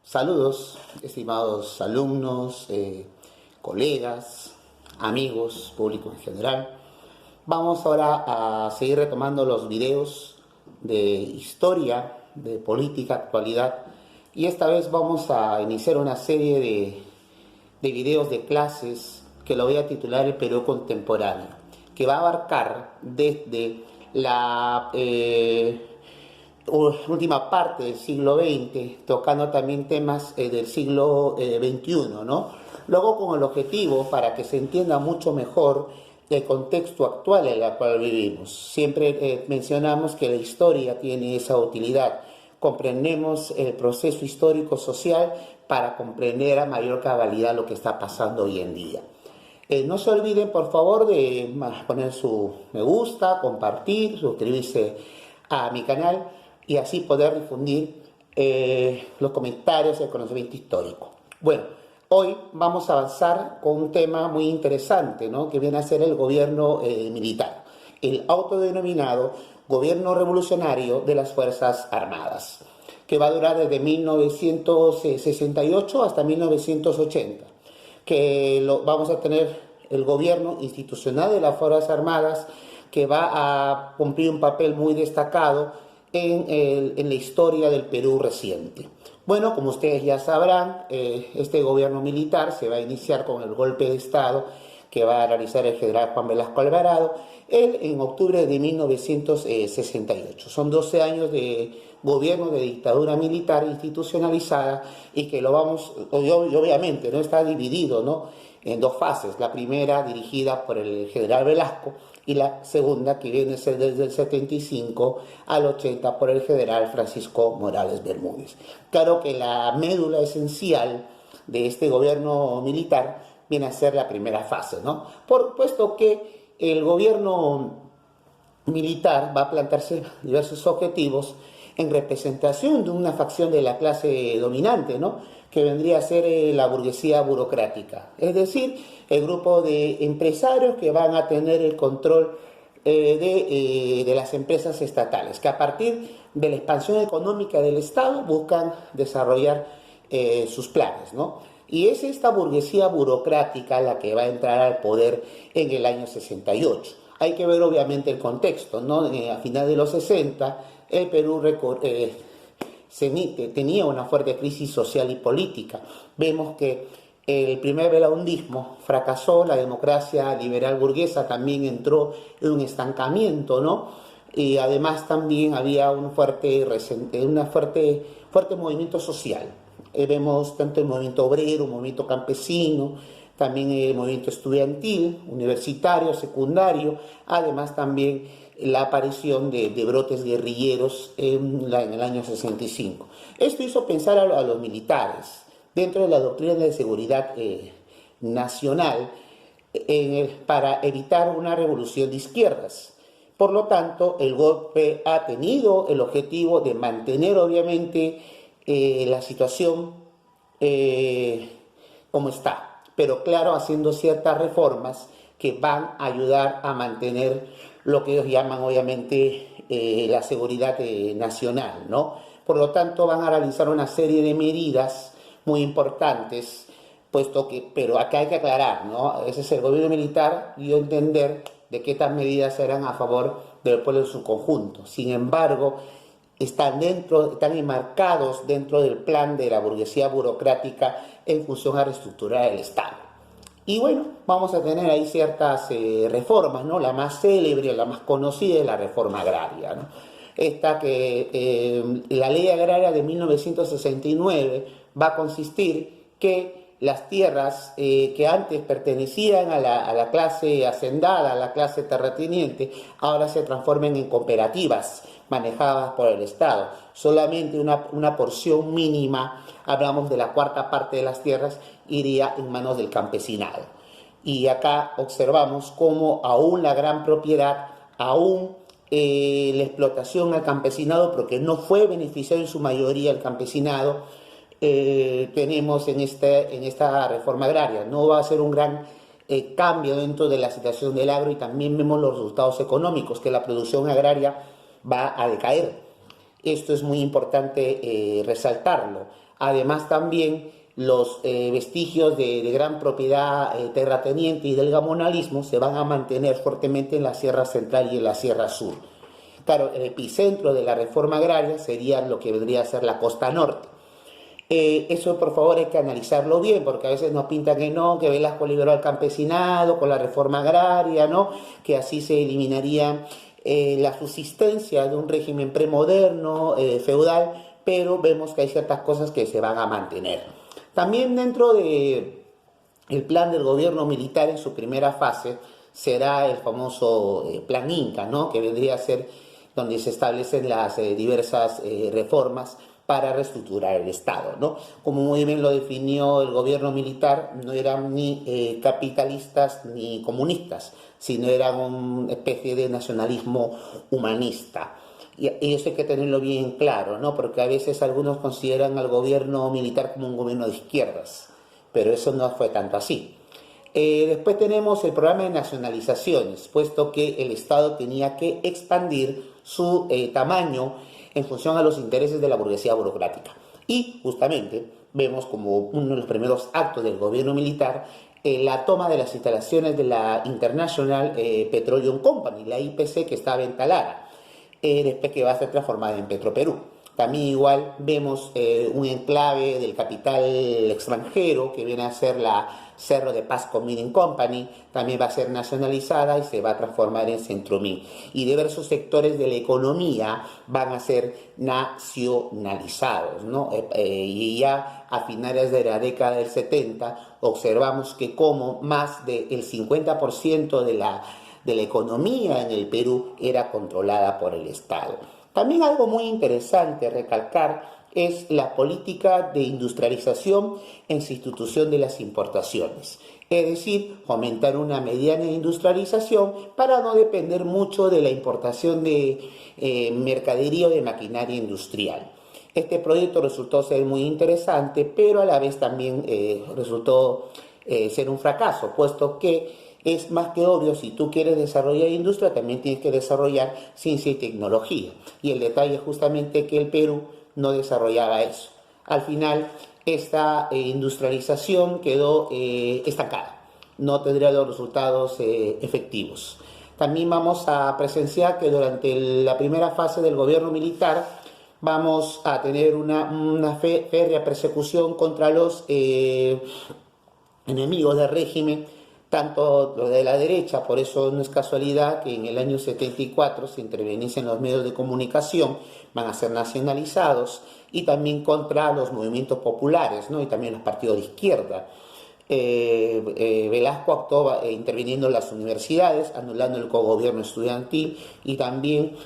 Saludos, estimados alumnos, colegas, amigos, público en general. Vamos ahora a seguir retomando los videos de historia, de política, actualidad, y esta vez vamos a iniciar una serie de videos de clases que lo voy a titular El Perú Contemporáneo, que va a abarcar desde la última parte del siglo XX, tocando también temas del siglo XXI, ¿no? Luego con el objetivo para que se entienda mucho mejor el contexto actual en el cual vivimos. Siempre mencionamos que la historia tiene esa utilidad. Comprendemos el proceso histórico-social para comprender a mayor cabalidad lo que está pasando hoy en día. No se olviden, por favor, de poner su me gusta, compartir, suscribirse a mi canal y así poder difundir los comentarios, el conocimiento histórico. Bueno, hoy vamos a avanzar con un tema muy interesante, ¿no? Que viene a ser el gobierno militar, el autodenominado Gobierno Revolucionario de las Fuerzas Armadas, que va a durar desde 1968 hasta 1980, que vamos a tener el gobierno institucional de las Fuerzas Armadas, que va a cumplir un papel muy destacado en la historia del Perú reciente. Bueno, como ustedes ya sabrán, este gobierno militar se va a iniciar con el golpe de Estado que va a realizar el general Juan Velasco Alvarado en octubre de 1968. Son 12 años de gobierno de dictadura militar institucionalizada y que lo vamos, obviamente, no está dividido, ¿no?, en dos fases. La primera dirigida por el general Velasco y la segunda que viene a ser desde el 75 al 80 por el general Francisco Morales Bermúdez. Claro que la médula esencial de este gobierno militar viene a ser la primera fase, ¿no? Puesto que el gobierno militar va a plantearse diversos objetivos en representación de una facción de la clase dominante, ¿no?, que vendría a ser la burguesía burocrática, es decir, el grupo de empresarios que van a tener el control de las empresas estatales, que a partir de la expansión económica del Estado buscan desarrollar sus planes, ¿no? Y es esta burguesía burocrática la que va a entrar al poder en el año 68. Hay que ver obviamente el contexto, ¿no? A final de los 60, el Perú tenía una fuerte crisis social y política. Vemos que el primer velaundismo fracasó, la democracia liberal burguesa también entró en un estancamiento, ¿no? Y además también había un fuerte movimiento social. Vemos tanto el movimiento obrero, el movimiento campesino, también el movimiento estudiantil, universitario, secundario, además también la aparición de brotes guerrilleros en el año 65. Esto hizo pensar a los militares, dentro de la doctrina de seguridad nacional, para evitar una revolución de izquierdas. Por lo tanto, el golpe ha tenido el objetivo de mantener, obviamente, la situación como está, pero claro, haciendo ciertas reformas que van a ayudar a mantener lo que ellos llaman, obviamente, la seguridad nacional, ¿no? Por lo tanto, van a realizar una serie de medidas muy importantes, pero acá hay que aclarar, ¿no? Ese es el gobierno militar, y entender de qué estas medidas serán a favor del pueblo en su conjunto. Sin embargo, están enmarcados dentro del plan de la burguesía burocrática en función a reestructurar el Estado. Y bueno, vamos a tener ahí ciertas reformas, ¿no? La más célebre, la más conocida es la reforma agraria, ¿no? Esta la ley agraria de 1969 va a consistir que las tierras que antes pertenecían a la clase hacendada, a la clase terrateniente, ahora se transformen en cooperativas manejadas por el Estado. Solamente una porción mínima, hablamos de la cuarta parte de las tierras, iría en manos del campesinado. Y acá observamos cómo aún la gran propiedad, aún la explotación al campesinado, porque no fue beneficiario en su mayoría el campesinado, tenemos en esta reforma agraria. No va a ser un gran cambio dentro de la situación del agro, y también vemos los resultados económicos, que la producción agraria va a decaer. Esto es muy importante resaltarlo. Además también los vestigios de gran propiedad terrateniente y del gamonalismo se van a mantener fuertemente en la Sierra Central y en la Sierra Sur. Claro, el epicentro de la reforma agraria sería lo que vendría a ser la costa norte. Eso por favor hay que analizarlo bien, porque a veces nos pintan que no, que Velasco liberó al campesinado con la reforma agraria, ¿no? Que así se eliminaría la subsistencia de un régimen premoderno, feudal, pero vemos que hay ciertas cosas que se van a mantener. También dentro de el plan del gobierno militar en su primera fase será el famoso plan Inca, ¿no? Que vendría a ser donde se establecen las diversas reformas para reestructurar el Estado, ¿no? Como muy bien lo definió el gobierno militar, no eran ni capitalistas ni comunistas, sino eran una especie de nacionalismo humanista. Y eso hay que tenerlo bien claro, ¿no? Porque a veces algunos consideran al gobierno militar como un gobierno de izquierdas, pero eso no fue tanto así. Después tenemos el programa de nacionalizaciones, puesto que el Estado tenía que expandir su tamaño en función a los intereses de la burguesía burocrática. Y justamente vemos como uno de los primeros actos del gobierno militar la toma de las instalaciones de la International Petroleum Company, la IPC, que estaba en Talara, después que va a ser transformada en Petroperú. También igual vemos un enclave del capital extranjero que viene a ser la Cerro de Pasco Mining Company, también va a ser nacionalizada y se va a transformar en Centromin. Y diversos sectores de la economía van a ser nacionalizados, ¿no? Y ya a finales de la década del 70 observamos que como más del 50% de la economía en el Perú era controlada por el Estado. También algo muy interesante recalcar es la política de industrialización en sustitución de las importaciones. Es decir, fomentar una mediana industrialización para no depender mucho de la importación de mercadería o de maquinaria industrial. Este proyecto resultó ser muy interesante, pero a la vez también resultó ser un fracaso, puesto que es más que obvio, si tú quieres desarrollar industria, también tienes que desarrollar ciencia y tecnología. Y el detalle es justamente que el Perú no desarrollaba eso. Al final, esta industrialización quedó estancada. No tendría los resultados efectivos. También vamos a presenciar que durante la primera fase del gobierno militar vamos a tener una férrea persecución contra los enemigos del régimen, tanto lo de la derecha. Por eso no es casualidad que en el año 74 se interviniesen los medios de comunicación, van a ser nacionalizados, y también contra los movimientos populares, ¿no? Y también los partidos de izquierda. Velasco actuó interviniendo en las universidades, anulando el cogobierno estudiantil, y también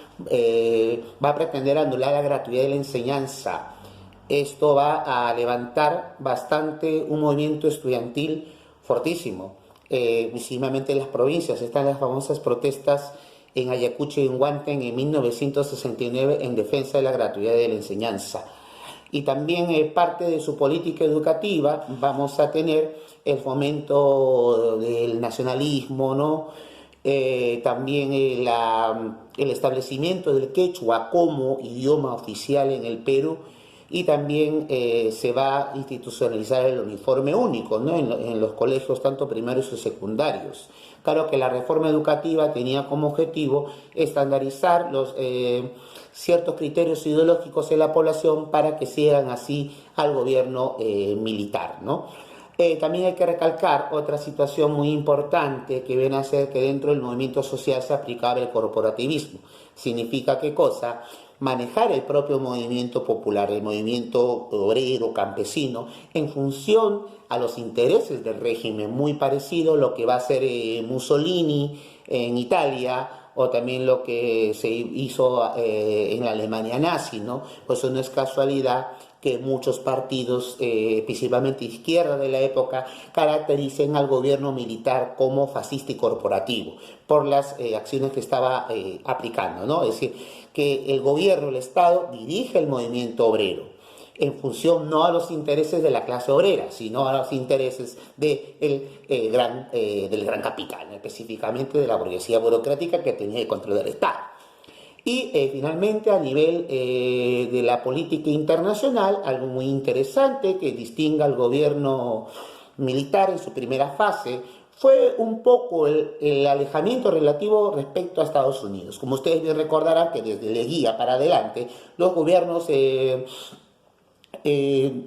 va a pretender anular la gratuidad de la enseñanza. Esto va a levantar bastante un movimiento estudiantil fortísimo. Principalmente en las provincias, están las famosas protestas en Ayacucho y en Huanten en 1969 en defensa de la gratuidad de la enseñanza. Y también parte de su política educativa vamos a tener el fomento del nacionalismo, ¿no? También el establecimiento del quechua como idioma oficial en el Perú, y también se va a institucionalizar el uniforme único, ¿no? en los colegios tanto primarios y secundarios. Claro que la reforma educativa tenía como objetivo estandarizar ciertos criterios ideológicos en la población para que sigan así al gobierno militar, ¿no? También hay que recalcar otra situación muy importante que viene a ser que dentro del movimiento social se aplicaba el corporativismo. ¿Significa qué cosa? Manejar el propio movimiento popular, el movimiento obrero, campesino, en función a los intereses del régimen, muy parecido a lo que va a hacer Mussolini en Italia, o también lo que se hizo en la Alemania nazi, ¿no? Pues eso no es casualidad que muchos partidos, principalmente izquierda de la época, caractericen al gobierno militar como fascista y corporativo, por las acciones que estaba aplicando, ¿no? Es decir, que el gobierno, el Estado, dirige el movimiento obrero, en función no a los intereses de la clase obrera, sino a los intereses del gran capital, específicamente de la burguesía burocrática que tenía el control del Estado. Y finalmente, a nivel de la política internacional, algo muy interesante que distingue al gobierno militar en su primera fase fue un poco el alejamiento relativo respecto a Estados Unidos. Como ustedes bien recordarán que desde Leguía para adelante, los gobiernos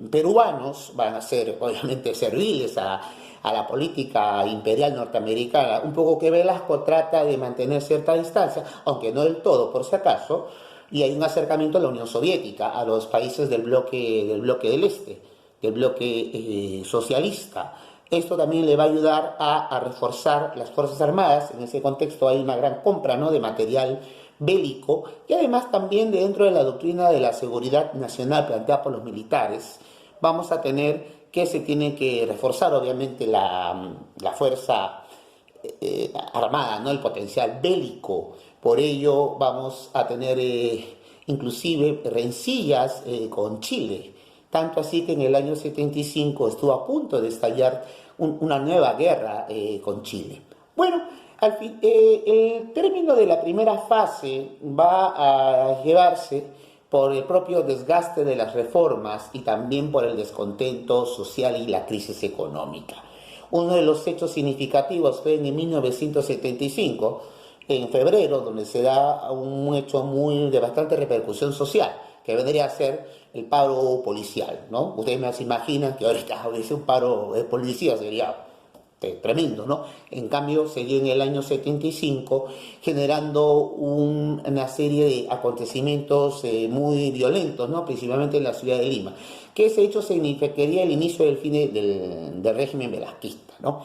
peruanos van a ser obviamente serviles a la política imperial norteamericana. Un poco que Velasco trata de mantener cierta distancia, aunque no del todo por si acaso, y hay un acercamiento a la Unión Soviética, a los países del bloque del Este, del bloque socialista. Esto también le va a ayudar a reforzar las Fuerzas Armadas. En ese contexto hay una gran compra, ¿no?, de material bélico, y además también dentro de la doctrina de la seguridad nacional planteada por los militares, vamos a tener que se tiene que reforzar obviamente la fuerza armada, ¿no?, el potencial bélico. Por ello vamos a tener inclusive rencillas con Chile, tanto así que en el año 75 estuvo a punto de estallar una nueva guerra con Chile. Bueno, al fin, el término de la primera fase va a llevarse por el propio desgaste de las reformas y también por el descontento social y la crisis económica. Uno de los hechos significativos fue en 1975, en febrero, donde se da un hecho de bastante repercusión social, que vendría a ser el paro policial, ¿no? Ustedes me imaginan que ahorita hubiese un paro de policía, sería tremendo, ¿no? En cambio, se dio en el año 75, generando una serie de acontecimientos muy violentos, ¿no?, principalmente en la ciudad de Lima, que ese hecho significaría el inicio del fin del régimen velasquista, ¿no?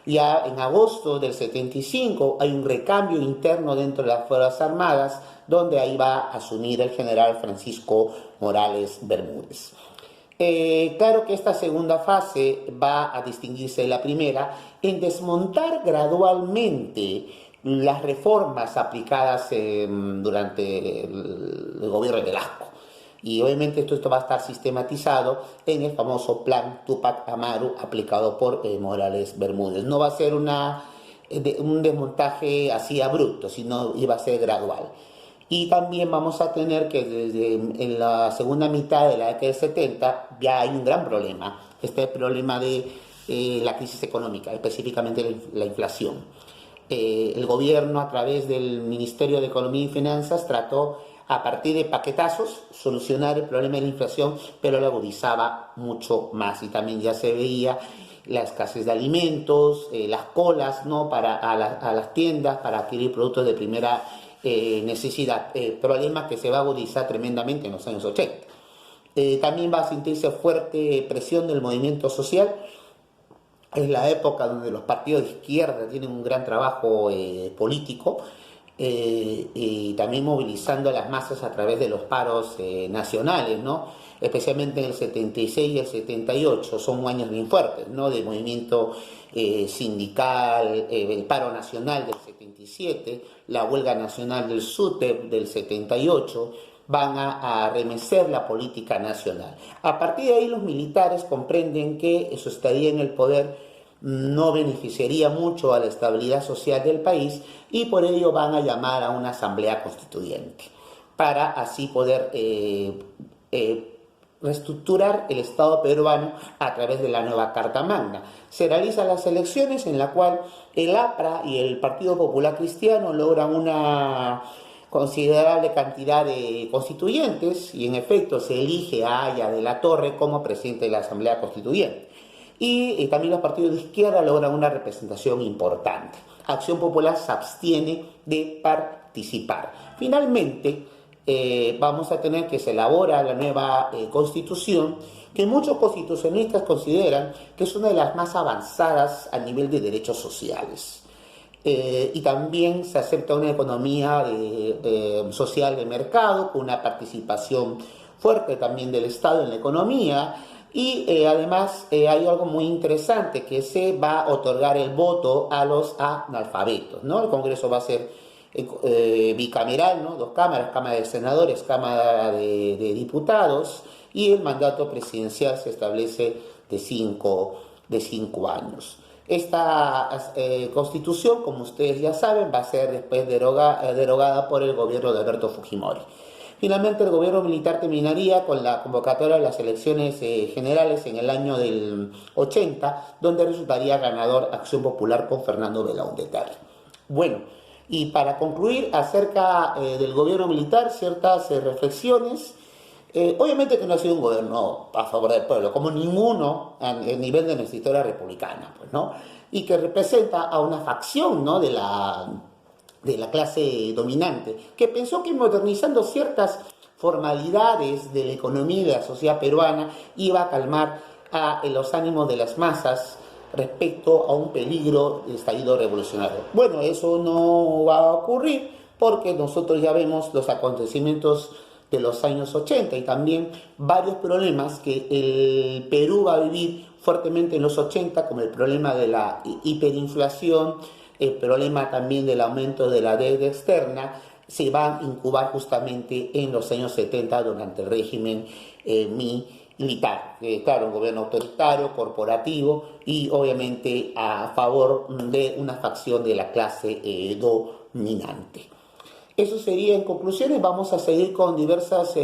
Ya en agosto del 75 hay un recambio interno dentro de las Fuerzas Armadas, donde ahí va a asumir el general Francisco Morales Bermúdez. Claro que esta segunda fase va a distinguirse de la primera en desmontar gradualmente las reformas aplicadas durante el gobierno de Velasco. Y obviamente esto va a estar sistematizado en el famoso plan Tupac Amaru aplicado por Morales Bermúdez. No va a ser un desmontaje así abrupto, sino iba a ser gradual. Y también vamos a tener que desde en la segunda mitad de la década del 70 ya hay un gran problema, este problema de la crisis económica, específicamente la inflación. El gobierno a través del Ministerio de Economía y Finanzas trató a partir de paquetazos solucionar el problema de la inflación, pero lo agudizaba mucho más y también ya se veía la escasez de alimentos, las colas, ¿no?, a las tiendas para adquirir productos de primera necesidad, problema que se va a agudizar tremendamente en los años 80. También va a sentirse fuerte presión del movimiento social. Es la época donde los partidos de izquierda tienen un gran trabajo político, y también movilizando a las masas a través de los paros nacionales, ¿no?, especialmente en el 76 y el 78, son años bien fuertes, ¿no?, de movimiento sindical, el paro nacional del 77, la huelga nacional del SUTEP del 78, van a remecer la política nacional. A partir de ahí los militares comprenden que su estadía en el poder no beneficiaría mucho a la estabilidad social del país y por ello van a llamar a una asamblea constituyente para así poder reestructurar el Estado peruano a través de la nueva Carta Magna. Se realizan las elecciones en la cual el APRA y el Partido Popular Cristiano logran una considerable cantidad de constituyentes y en efecto se elige a Aya de la Torre como presidente de la Asamblea Constituyente. Y también los partidos de izquierda logran una representación importante. Acción Popular se abstiene de participar. Finalmente, vamos a tener que se elabora la nueva constitución, que muchos constitucionalistas consideran que es una de las más avanzadas a nivel de derechos sociales. Y también se acepta una economía social de mercado, con una participación fuerte también del Estado en la economía. Y además hay algo muy interesante, que se va a otorgar el voto a los analfabetos, ¿no? El Congreso va a ser bicameral, ¿no?, dos cámaras, Cámara de Senadores, Cámara de Diputados, y el mandato presidencial se establece de cinco años. Esta constitución, como ustedes ya saben, va a ser después derogada por el gobierno de Alberto Fujimori. Finalmente, el gobierno militar terminaría con la convocatoria de las elecciones generales en el año del 80, donde resultaría ganador Acción Popular con Fernando Belaúnde Terry. Bueno, y para concluir acerca del gobierno militar, ciertas reflexiones. Obviamente que no ha sido un gobierno a favor del pueblo, como ninguno a nivel de nuestra historia republicana, pues, ¿no? Y que representa a una facción, ¿no?, de la clase dominante, que pensó que modernizando ciertas formalidades de la economía y de la sociedad peruana iba a calmar los ánimos de las masas respecto a un peligro de estallido revolucionario. Bueno, eso no va a ocurrir porque nosotros ya vemos los acontecimientos de los años 80 y también varios problemas que el Perú va a vivir fuertemente en los 80, como el problema de la hiperinflación, el problema también del aumento de la deuda externa, se va a incubar justamente en los años 70 durante el régimen militar. Claro, un gobierno autoritario, corporativo y obviamente a favor de una facción de la clase dominante. Eso sería en conclusiones. Vamos a seguir con diversas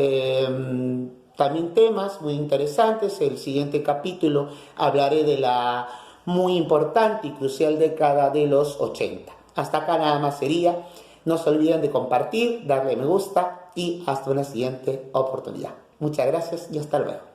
también temas muy interesantes. El siguiente capítulo hablaré de la muy importante y crucial década de los 80. Hasta acá nada más sería. No se olviden de compartir, darle me gusta y hasta una siguiente oportunidad. Muchas gracias y hasta luego.